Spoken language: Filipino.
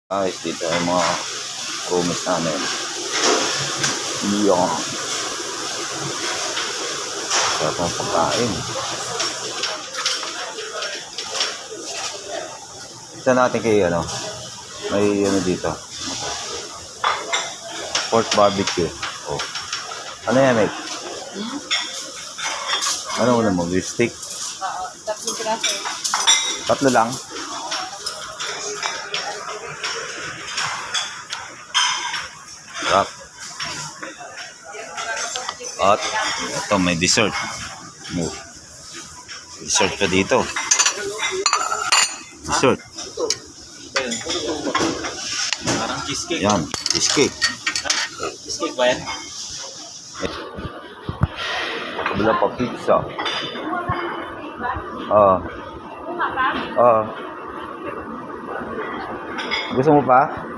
Guys, dito ay mga roomies namin. Yung sarap ng pagkain. Isa natin kay may dito. Pork barbecue. Oh. Ano yan, mate? Ano mo? Beef stick? Oo, 3 piraso. 3 lang? Sarap. At ito, may dessert. Dessert pa dito. Dessert. Parang cheesecake. Yan, cheesecake. Cheesecake ba yan? Wala pa pizza. Gusto mo pa?